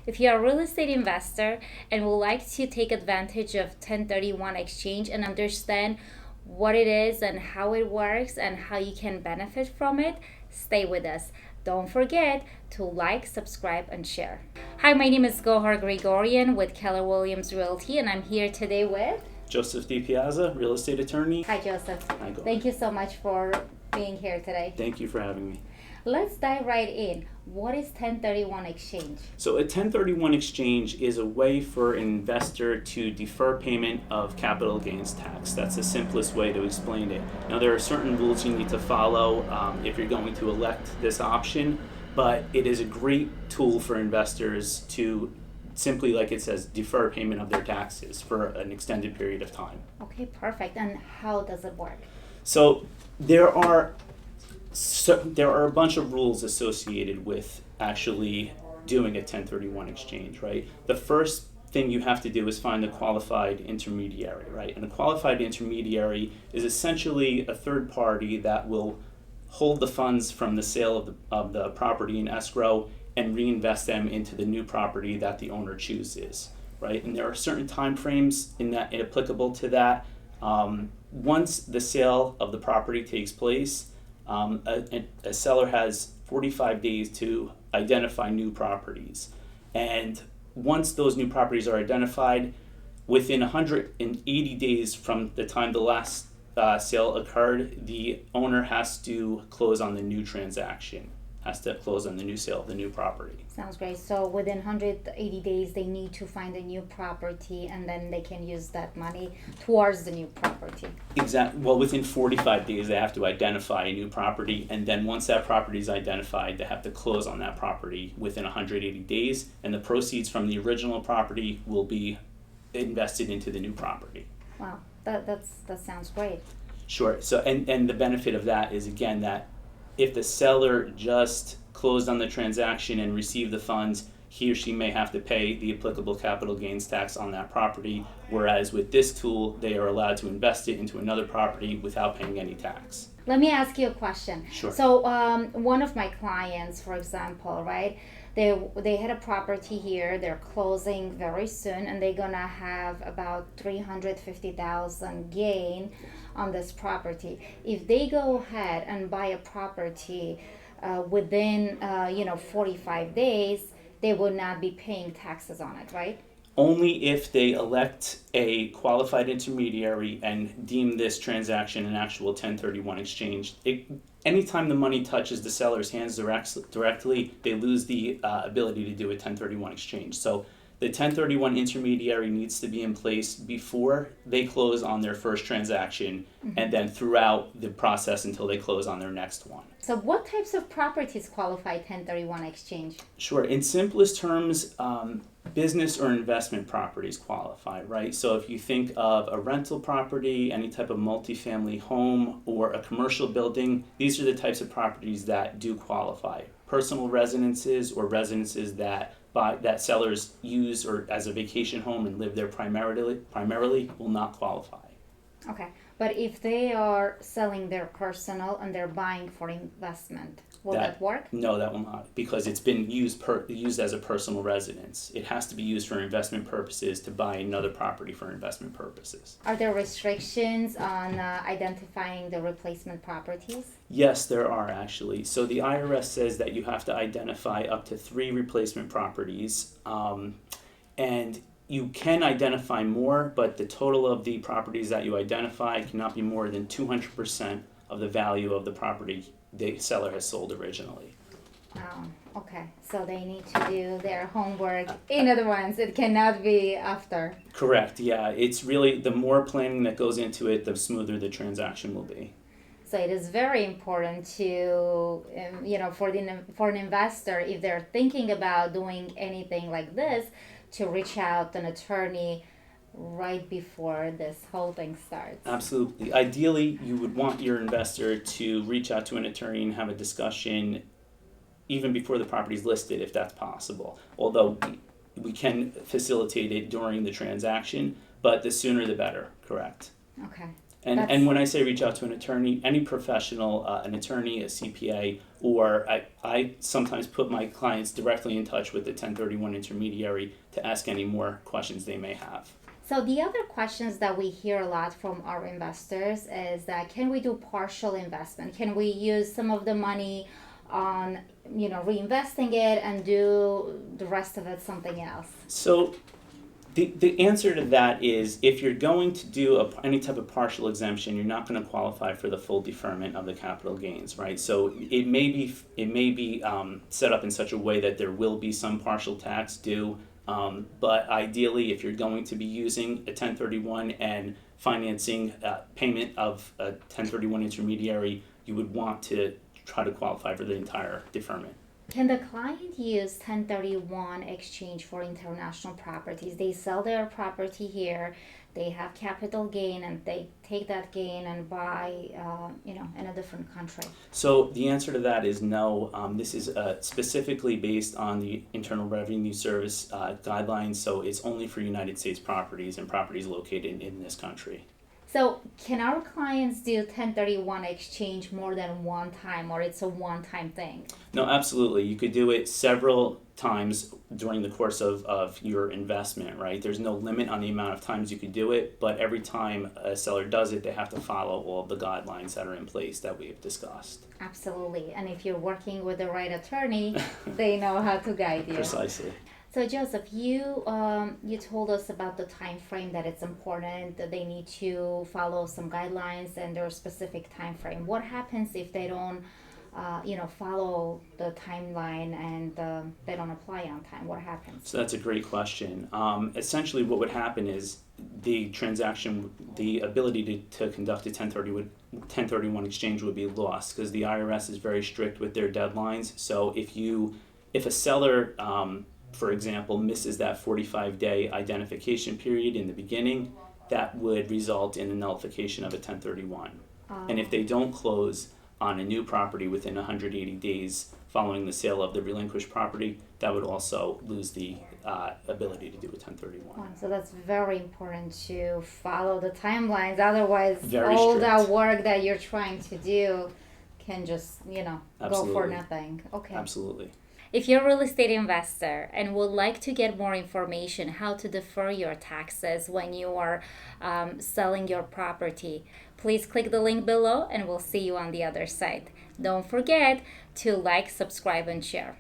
If you're a real estate investor and would like to take advantage of 1031 exchange and understand what it is and how it works and how you can benefit from it, stay with us. Don't forget to like, subscribe, and share. Hi, my name is Gohar Gregorian with Keller Williams Realty, and I'm here today with Joseph DiPiazza, real estate attorney. Hi, Joseph. Hi, Gohar. Thank you so much for being here today. Thank you for having me. Let's dive right in. What is 1031 exchange? So a 1031 exchange is a way for an investor to defer payment of capital gains tax. That's the simplest way to explain it. Now, there are certain rules you need to follow if you're going to elect this option, but it is a great tool for investors to simply, like it says, defer payment of their taxes for an extended period of time. Okay, perfect. And how does it work? So there are a bunch of rules associated with actually doing a 1031 exchange, right? The first thing you have to do is find a qualified intermediary, right? And a qualified intermediary is essentially a third party that will hold the funds from the sale of the property in escrow and reinvest them into the new property that the owner chooses, right? And there are certain time frames applicable to that. Once the sale of the property takes place, a seller has 45 days to identify new properties. And once those new properties are identified, within 180 days from the time the last sale occurred, the owner has to close on the new transaction, has to close on the new sale of the new property. Sounds great. So within 180 days, they need to find a new property and then they can use that money towards the new property. Exactly. Well, within 45 days, they have to identify a new property. And then once that property is identified, they have to close on that property within 180 days. And the proceeds from the original property will be invested into the new property. Wow, that sounds great. Sure. So, and the benefit of that is, again, that if the seller just closed on the transaction and received the funds, he or she may have to pay the applicable capital gains tax on that property, whereas with this tool, they are allowed to invest it into another property without paying any tax. Let me ask you a question. Sure. So one of my clients, for example, right, they had a property here, they're closing very soon, and they're gonna have about $350,000 gain on this property. If they go ahead and buy a property within 45 days, they will not be paying taxes on it, right? Only if they elect a qualified intermediary and deem this transaction an actual 1031 exchange. Anytime the money touches the seller's hands directly, they lose the ability to do a 1031 exchange. So the 1031 intermediary needs to be in place before they close on their first transaction, and then throughout the process until they close on their next one. So what types of properties qualify 1031 exchange? Sure. In simplest terms, business or investment properties qualify, right? So if you think of a rental property, any type of multifamily home, or a commercial building, these are the types of properties that do qualify. Personal residences or residences that sellers use or as a vacation home and live there primarily will not qualify. Okay, but if they are selling their personal and they're buying for investment, will that work? No, that will not, because it's been used as a personal residence. It has to be used for investment purposes to buy another property for investment purposes. Are there restrictions on identifying the replacement properties? Yes, there are actually. So the IRS says that you have to identify up to 3 replacement properties, and you can identify more, but the total of the properties that you identify cannot be more than 200% of the value of the property the seller has sold originally. Okay, so they need to do their homework. In other words, it cannot be after. Correct, yeah. It's really, the more planning that goes into it, the smoother the transaction will be. So it is very important to, for an investor, if they're thinking about doing anything like this, to reach out to an attorney right before this whole thing starts. Absolutely. Ideally, you would want your investor to reach out to an attorney and have a discussion even before the property is listed, if that's possible. Although we can facilitate it during the transaction, but the sooner the better, correct? Okay. And when I say reach out to an attorney, any professional, an attorney, a CPA, or I sometimes put my clients directly in touch with the 1031 intermediary to ask any more questions they may have. So the other questions that we hear a lot from our investors is that can we do partial investment? Can we use some of the money on reinvesting it and do the rest of it something else? So the answer to that is if you're going to do any type of partial exemption, you're not going to qualify for the full deferment of the capital gains, right? So it may be set up in such a way that there will be some partial tax due. But ideally, if you're going to be using a 1031 and financing payment of a 1031 intermediary, you would want to try to qualify for the entire deferment. Can the client use 1031 exchange for international properties? They sell their property here, they have capital gain, and they take that gain and buy, in a different country. So the answer to that is no. This is specifically based on the Internal Revenue Service guidelines, so it's only for United States properties and properties located in this country. So can our clients do 1031 exchange more than one time, or it's a one-time thing? No, absolutely. You could do it several times during the course of your investment, right? There's no limit on the amount of times you could do it, but every time a seller does it, they have to follow all of the guidelines that are in place that we have discussed. Absolutely. And if you're working with the right attorney, they know how to guide you. Precisely. So Joseph, you told us about the time frame, that it's important that they need to follow some guidelines and their specific time frame. What happens if they don't, follow the timeline and they don't apply on time? What happens? So that's a great question. Essentially, what would happen is the transaction, the ability to conduct a 1031 exchange would be lost because the IRS is very strict with their deadlines. So if a seller for example, misses that 45-day identification period in the beginning, that would result in a nullification of a 1031. And if they don't close on a new property within 180 days following the sale of the relinquished property, that would also lose the ability to do a 1031. So that's very important to follow the timelines. Otherwise, Very all strict. that work that you're trying to do can just, go Absolutely. for nothing. Okay. Absolutely. If you're a real estate investor and would like to get more information how to defer your taxes when you are selling your property, please click the link below and we'll see you on the other side. Don't forget to like, subscribe, and share.